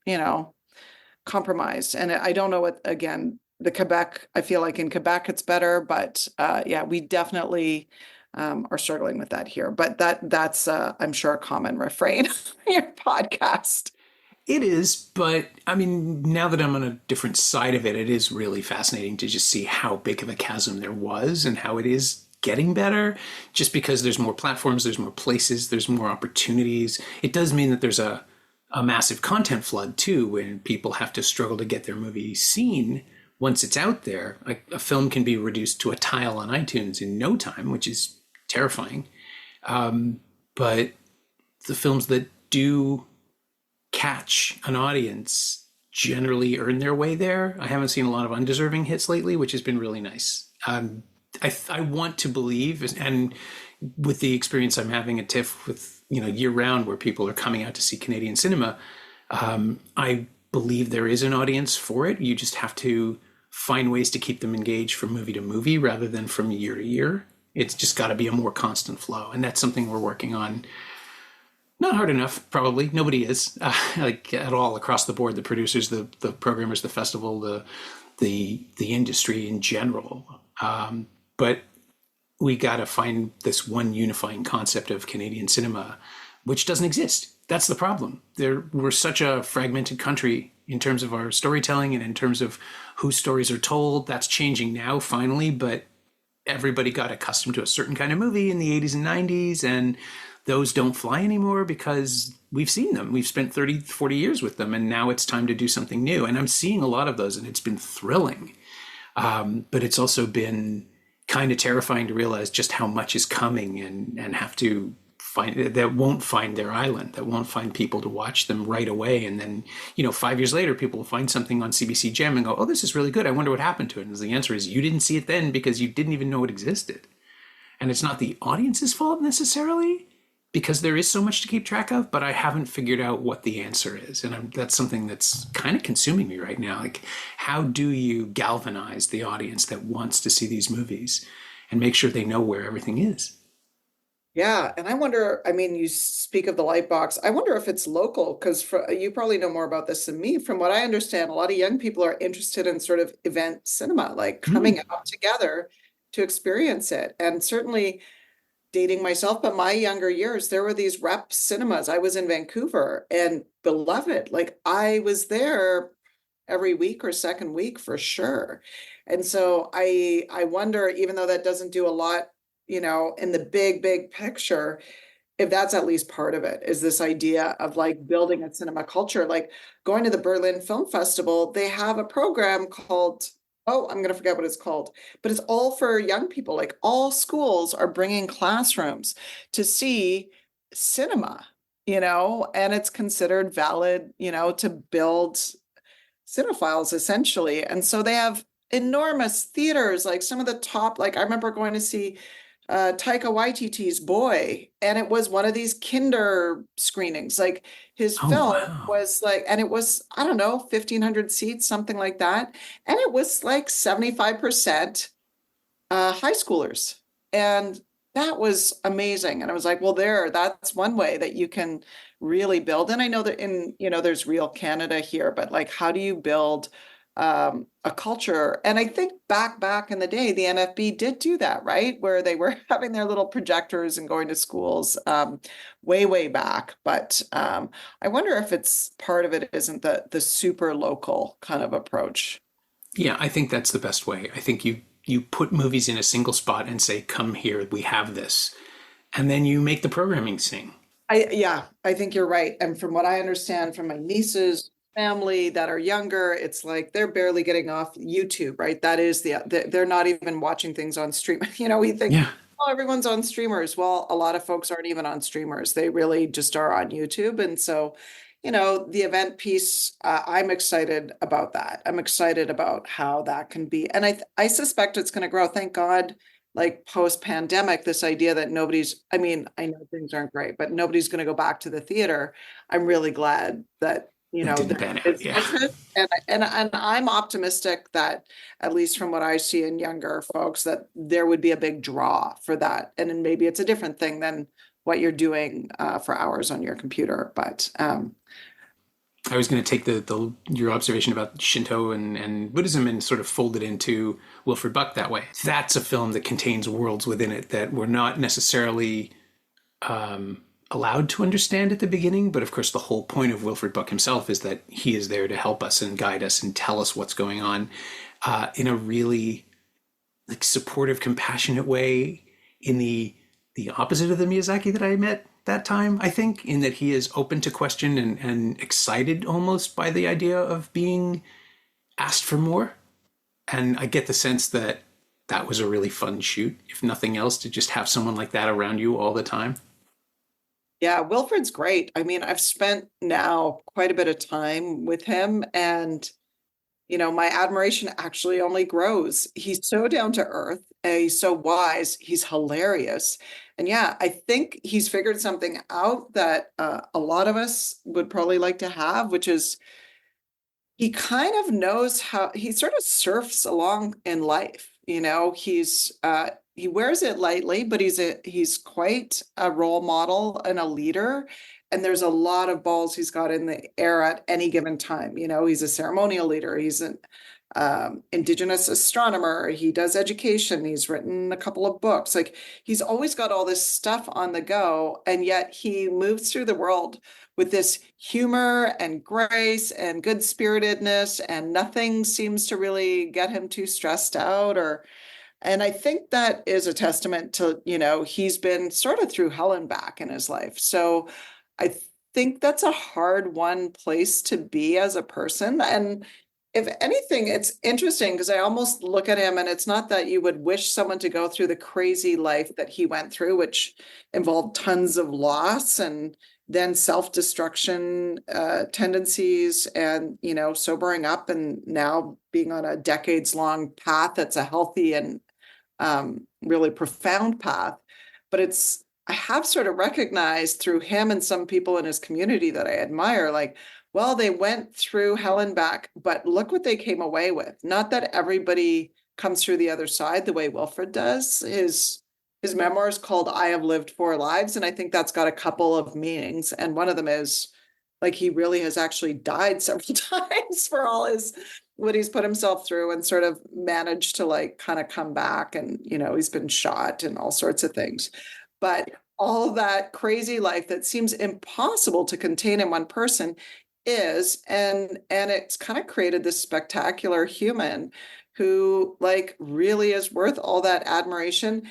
compromised. And I don't know what, again, I feel like in Quebec it's better, but yeah, we definitely are struggling with that here. But that's I'm sure a common refrain on your podcast. It is, but I mean, now that I'm on a different side of it, it is really fascinating to just see how big of a chasm there was and how it is getting better, just because there's more platforms, there's more places, there's more opportunities. It does mean that there's a massive content flood too, when people have to struggle to get their movie seen once it's out there. Like a film can be reduced to a tile on iTunes in no time, which is terrifying. But the films that do catch an audience generally earn their way there. I haven't seen a lot of undeserving hits lately, which has been really nice. I want to believe, and with the experience I'm having at TIFF with, year round, where people are coming out to see Canadian cinema, I believe there is an audience for it. You just have to find ways to keep them engaged from movie to movie rather than from year to year. It's just got to be a more constant flow. And that's something we're working on. Not hard enough, probably. Nobody is, like at all across the board. The producers, the programmers, the festival, the industry in general. But we got to find this one unifying concept of Canadian cinema, which doesn't exist. That's the problem. We're such a fragmented country in terms of our storytelling and in terms of whose stories are told. That's changing now, finally, but everybody got accustomed to a certain kind of movie in the 80s and 90s, and those don't fly anymore because we've seen them. We've spent 30, 40 years with them, and now it's time to do something new. And I'm seeing a lot of those, and it's been thrilling. But it's also been kind of terrifying to realize just how much is coming and have to find that won't find their island, that won't find people to watch them right away. And then, 5 years later, people will find something on CBC Gem and go, oh, this is really good. I wonder what happened to it. And the answer is you didn't see it then because you didn't even know it existed. And it's not the audience's fault necessarily, because there is so much to keep track of, but I haven't figured out what the answer is. And that's something that's kind of consuming me right now. Like, how do you galvanize the audience that wants to see these movies and make sure they know where everything is? Yeah. And I wonder, you speak of the Lightbox. I wonder if it's local, because you probably know more about this than me. From what I understand, a lot of young people are interested in sort of event cinema, like coming out together to experience it. And certainly, dating myself, but my younger years, there were these rep cinemas. I was in Vancouver, and beloved, like I was there every week or second week for sure. And so I wonder, even though that doesn't do a lot, in the big picture, if that's at least part of it, is this idea of like building a cinema culture, like going to the Berlin Film Festival, they have a program called, oh, I'm going to forget what it's called, but it's all for young people. Like all schools are bringing classrooms to see cinema, and it's considered valid, to build cinephiles essentially. And so they have enormous theaters, like some of the top, like I remember going to see Taika Waititi's Boy, and it was one of these kinder screenings. Like his Oh, film wow. was like, and it was, I don't know, 1,500 seats, something like that. And it was like 75% high schoolers. And that was amazing. And I was like, well, that's one way that you can really build. And I know that there's Real Canada here, but like, how do you build a culture? And I think back in the day, the NFB did do that, right? Where they were having their little projectors and going to schools way back. But I wonder if it's part of it isn't the super local kind of approach. Yeah, I think that's the best way. I think you put movies in a single spot and say, "Come here, we have this," and then you make the programming sing. Yeah, I think you're right. And from what I understand from my nieces family that are younger, it's like they're barely getting off YouTube, right? That is they're not even watching things on stream. We think, Yeah, oh, everyone's on streamers. Well, a lot of folks aren't even on streamers. They really just are on YouTube. And so, the event piece, I'm excited about that. I'm excited about how that can be. And I suspect it's going to grow. Thank God, like post-pandemic, this idea that I mean, I know things aren't great, but nobody's going to go back to the theater. I'm really glad that, it didn't there pan out. is Yeah. interest. And I'm optimistic that, at least from what I see in younger folks, that there would be a big draw for that. And then maybe it's a different thing than what you're doing for hours on your computer. But I was going to take the your observation about Shinto and Buddhism and sort of fold it into Wilfred Buck that way. That's a film that contains worlds within it that we're not necessarily allowed to understand at the beginning. But of course, the whole point of Wilfred Buck himself is that he is there to help us and guide us and tell us what's going on in a really like supportive, compassionate way. In the opposite of the Miyazaki that I met that time, I think, in that he is open to question and excited almost by the idea of being asked for more. And I get the sense that that was a really fun shoot, if nothing else, to just have someone like that around you all the time. yeah, Wilfred's great. I mean, I've spent now quite a bit of time with him, and my admiration actually only grows. He's so down to earth, he's so wise, he's hilarious. And yeah, I think he's figured something out that a lot of us would probably like to have, which is he kind of knows how he sort of surfs along in life. He wears it lightly, but he's quite a role model and a leader. And there's a lot of balls he's got in the air at any given time. He's a ceremonial leader. He's an indigenous astronomer. He does education. He's written a couple of books. Like he's always got all this stuff on the go, and yet he moves through the world with this humor and grace and good spiritedness, and nothing seems to really get him too stressed out. And I think that is a testament to, he's been sort of through hell and back in his life. So I think that's a hard one place to be as a person. And if anything, it's interesting because I almost look at him, and it's not that you would wish someone to go through the crazy life that he went through, which involved tons of loss and then self-destruction tendencies, and sobering up and now being on a decades-long path that's a healthy and really profound path. But I have sort of recognized through him and some people in his community that I admire, like, well, they went through hell and back, but look what they came away with. Not that everybody comes through the other side the way Wilfred does. His memoir is called I Have Lived Four Lives, and I think that's got a couple of meanings. And one of them is like he really has actually died several times for all what he's put himself through, and sort of managed to like kind of come back. And he's been shot and all sorts of things. But all that crazy life that seems impossible to contain in one person and it's kind of created this spectacular human who like really is worth all that admiration.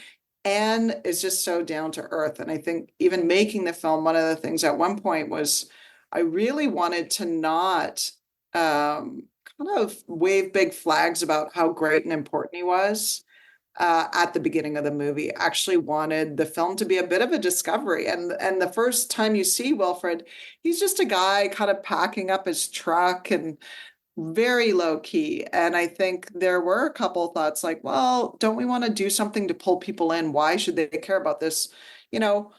Anne is just so down to earth. And I think even making the film, one of the things at one point was I really wanted to not kind of wave big flags about how great and important he was at the beginning of the movie. Actually wanted the film to be a bit of a discovery. And the first time you see Wilfred, he's just a guy kind of packing up his truck and very low key. And I think there were a couple thoughts like, well, don't we want to do something to pull people in? Why should they care about this, you know,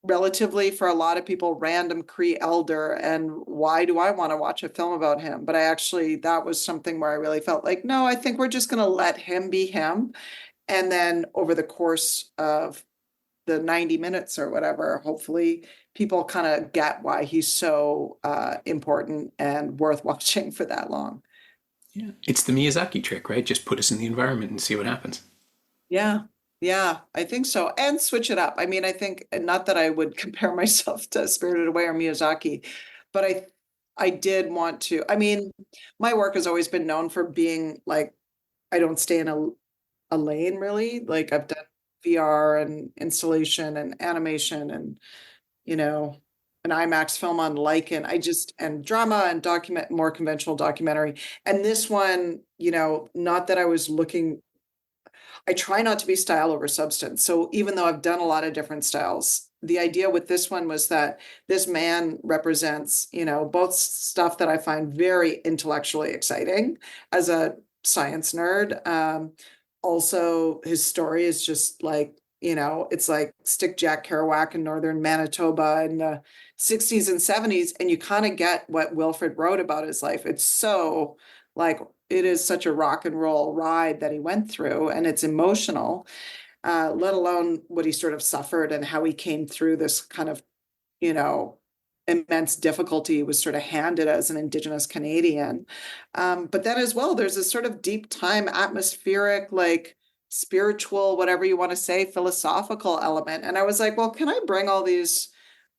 relatively for a lot of people, random Cree elder? And why do I want to watch a film about him? But I actually, that was something where I really felt like, no, I think we're just going to let him be him. And then over the course of the 90 minutes or whatever, hopefully people kind of get why he's so important and worth watching for that long. Yeah. It's the Miyazaki trick, right? Just put us in the environment and see what happens. Yeah. Yeah, I think so. And switch it up. I mean, I think not that I would compare myself to Spirited Away or Miyazaki, but I did want to. I mean, my work has always been known for being like I don't stay in a lane really. Like I've done VR and installation and animation and you know, an IMAX film on Lycan. And drama and document more conventional documentary. And this one, not that I was looking, I try not to be style over substance. So even though I've done a lot of different styles, the idea with this one was that this man represents, both stuff that I find very intellectually exciting as a science nerd. Also, his story is just like, it's like stick Jack Kerouac in northern Manitoba in the 60s and 70s, and you kind of get what Wilfred wrote about his life. It's so like it is such a rock and roll ride that he went through, and it's emotional, let alone what he sort of suffered and how he came through this kind of, you know, immense difficulty he was sort of handed as an Indigenous Canadian. But then as well, there's this sort of deep time, atmospheric, like spiritual, whatever you want to say, philosophical element. And I was like, well, can I bring all these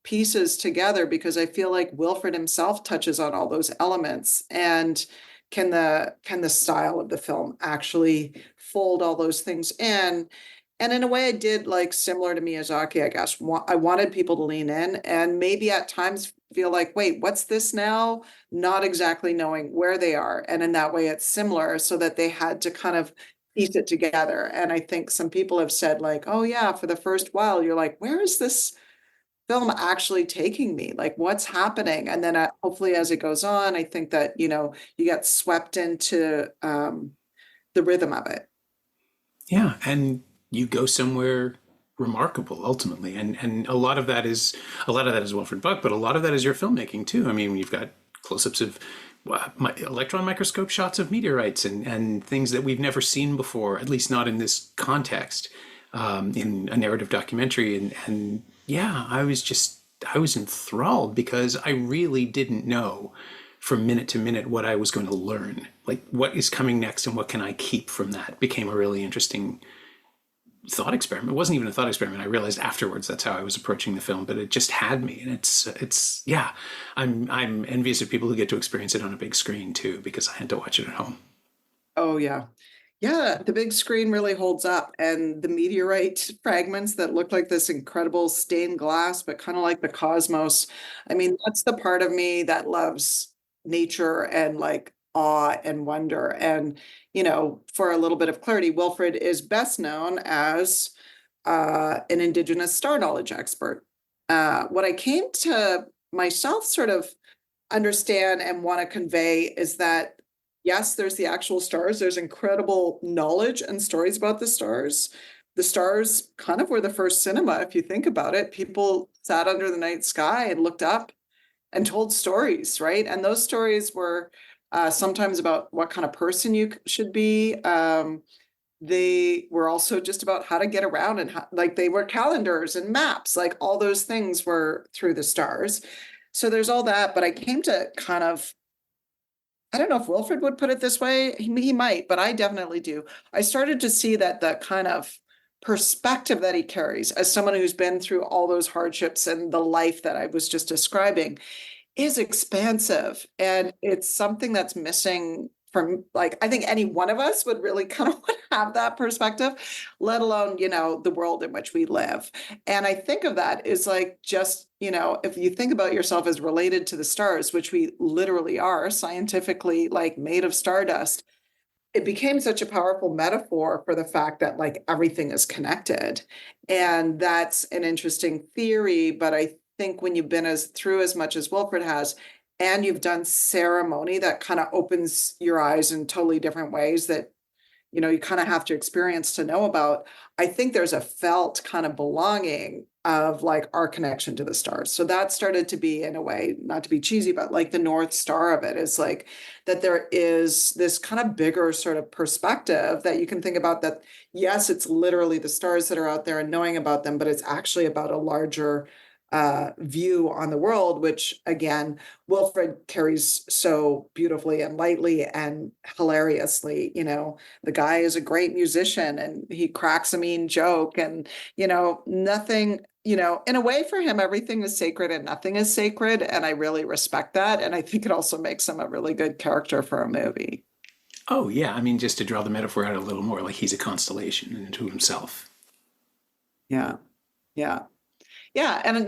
pieces together? Because I feel like Wilfred himself touches on all those elements. And can the style of the film actually fold all those things in? And in a way, I did like similar to Miyazaki, I guess. I wanted people to lean in and maybe at times feel like, wait, what's this now? Not exactly knowing where they are. And in that way, it's similar so that they had to kind of piece it together. And I think some people have said, like, oh, yeah, for the first while, you're like, where is this film actually taking me? Like, what's happening? And then hopefully, as it goes on, I think that, you get swept into the rhythm of it. Yeah, and you go somewhere remarkable ultimately, and a lot of that is Wilfred Buck, but a lot of that is your filmmaking too. I mean, you've got close-ups of electron microscope shots of meteorites and things that we've never seen before, at least not in this context, in a narrative documentary. And yeah, I was enthralled because I really didn't know from minute to minute what I was going to learn. Like what is coming next and what can I keep from that became a really interesting thought experiment. It wasn't even a thought experiment. I realized afterwards that's how I was approaching the film, but it just had me. And it's yeah, I'm envious of people who get to experience it on a big screen too, because I had to watch it at home. Oh, yeah. Yeah, the big screen really holds up. And the meteorite fragments that look like this incredible stained glass, but kind of like the cosmos. I mean, that's the part of me that loves nature and like awe and wonder. And, for a little bit of clarity, Wilfred is best known as an Indigenous star knowledge expert. What I came to myself sort of understand and want to convey is that yes, there's the actual stars. There's incredible knowledge and stories about the stars. The stars kind of were the first cinema, if you think about it. People sat under the night sky and looked up and told stories, right? And those stories were sometimes about what kind of person you should be. They were also just about how to get around and like they were calendars and maps, like all those things were through the stars. So there's all that. But I came to kind of I don't know if Wilfred would put it this way. He might, but I definitely do. I started to see that the kind of perspective that he carries as someone who's been through all those hardships and the life that I was just describing is expansive. And it's something that's missing from like, I think any one of us would really kind of have that perspective, let alone, the world in which we live. And I think of that as like, just, if you think about yourself as related to the stars, which we literally are scientifically like made of stardust, it became such a powerful metaphor for the fact that like everything is connected. And that's an interesting theory. But I think when you've been through as much as Wilfred has, and you've done ceremony, that kind of opens your eyes in totally different ways that you kind of have to experience to know about. I think there's a felt kind of belonging of like our connection to the stars. So that started to be, in a way, not to be cheesy, but like the North Star of it is like that there is this kind of bigger sort of perspective that you can think about, that yes, it's literally the stars that are out there and knowing about them, but it's actually about a larger view on the world, which again, Wilfred carries so beautifully and lightly and hilariously. The guy is a great musician and he cracks a mean joke, and nothing, in a way, for him, everything is sacred and nothing is sacred. And I really respect that. And I think it also makes him a really good character for a movie. Oh, yeah. I mean, just to draw the metaphor out a little more, like he's a constellation into himself. Yeah. Yeah. Yeah. And,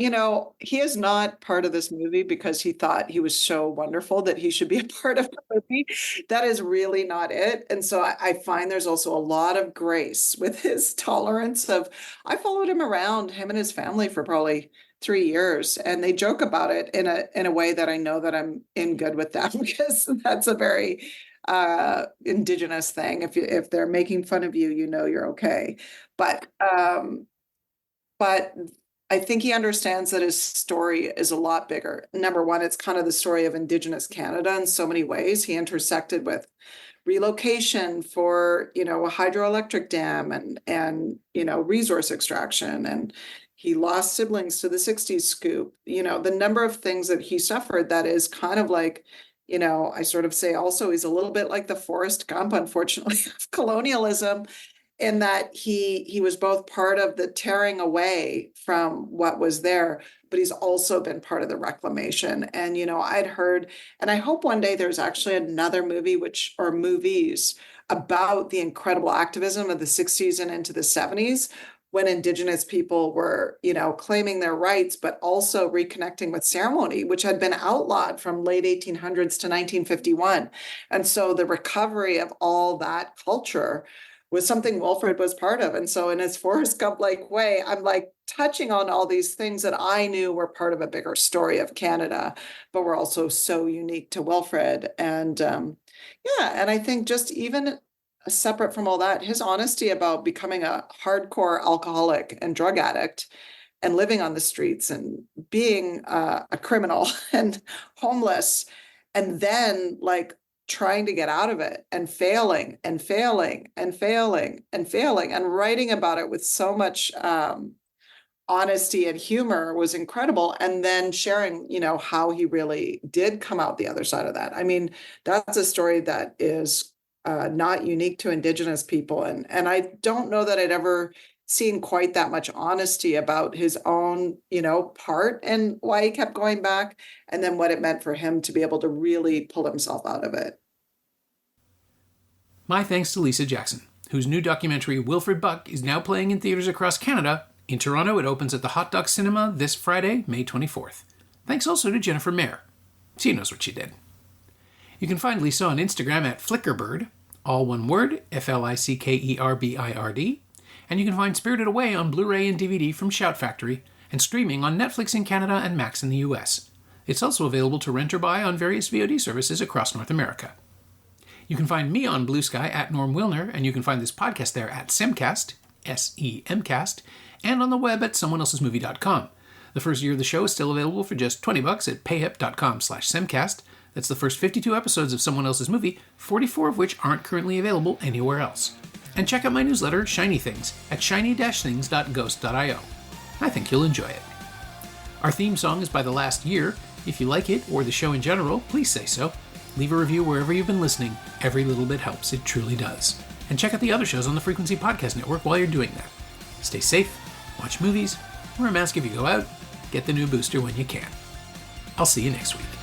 he is not part of this movie because he thought he was so wonderful that he should be a part of the movie. That is really not it. And so I find there's also a lot of grace with his tolerance of, I followed him around, him and his family, for probably 3 years. And they joke about it in a way that I know that I'm in good with them, because that's a very indigenous thing. If they're making fun of you, you're okay. But I think he understands that his story is a lot bigger. Number one, it's kind of the story of Indigenous Canada in so many ways. He intersected with relocation for, a hydroelectric dam and resource extraction. And he lost siblings to the 60s scoop. The number of things that he suffered, that is kind of like, I sort of say also he's a little bit like the Forrest Gump, unfortunately, of colonialism, in that he was both part of the tearing away from what was there, but he's also been part of the reclamation. And, I'd heard, and I hope one day there's actually another movie or movies about the incredible activism of the 60s and into the 70s, when Indigenous people were, claiming their rights, but also reconnecting with ceremony, which had been outlawed from late 1800s to 1951. And so the recovery of all that culture was something Wilfred was part of. And so in his Forrest Gump-like way, I'm like touching on all these things that I knew were part of a bigger story of Canada, but were also so unique to Wilfred. And and I think just even separate from all that, his honesty about becoming a hardcore alcoholic and drug addict and living on the streets and being a criminal and homeless, and then like trying to get out of it and failing and failing and failing and failing and writing about it with so much honesty and humor was incredible. And then sharing, how he really did come out the other side of that. I mean, that's a story that is not unique to Indigenous people. And I don't know that I'd ever seen quite that much honesty about his own, part and why he kept going back, and then what it meant for him to be able to really pull himself out of it. My thanks to Lisa Jackson, whose new documentary Wilfred Buck is now playing in theaters across Canada. In Toronto, it opens at the Hot Dog Cinema this Friday, May 24th. Thanks also to Jennifer Mayer. She knows what she did. You can find Lisa on Instagram at Flickerbird, all one word, FLICKERBIRD, and you can find Spirited Away on Blu-ray and DVD from Shout Factory, and streaming on Netflix in Canada and Max in the US. It's also available to rent or buy on various VOD services across North America. You can find me on Blue Sky at Norm Wilner, and you can find this podcast there at Semcast, SEMcast, and on the web at someoneelsesmovie.com. The first year of the show is still available for just $20 at payhip.com/Semcast. That's the first 52 episodes of Someone Else's Movie, 44 of which aren't currently available anywhere else. And check out my newsletter, Shiny Things, at shiny-things.ghost.io. I think you'll enjoy it. Our theme song is by The Last Year. If you like it, or the show in general, please say so. Leave a review wherever you've been listening. Every little bit helps, it truly does. And check out the other shows on the Frequency Podcast Network while you're doing that. Stay safe, watch movies, wear a mask if you go out, get the new booster when you can. I'll see you next week.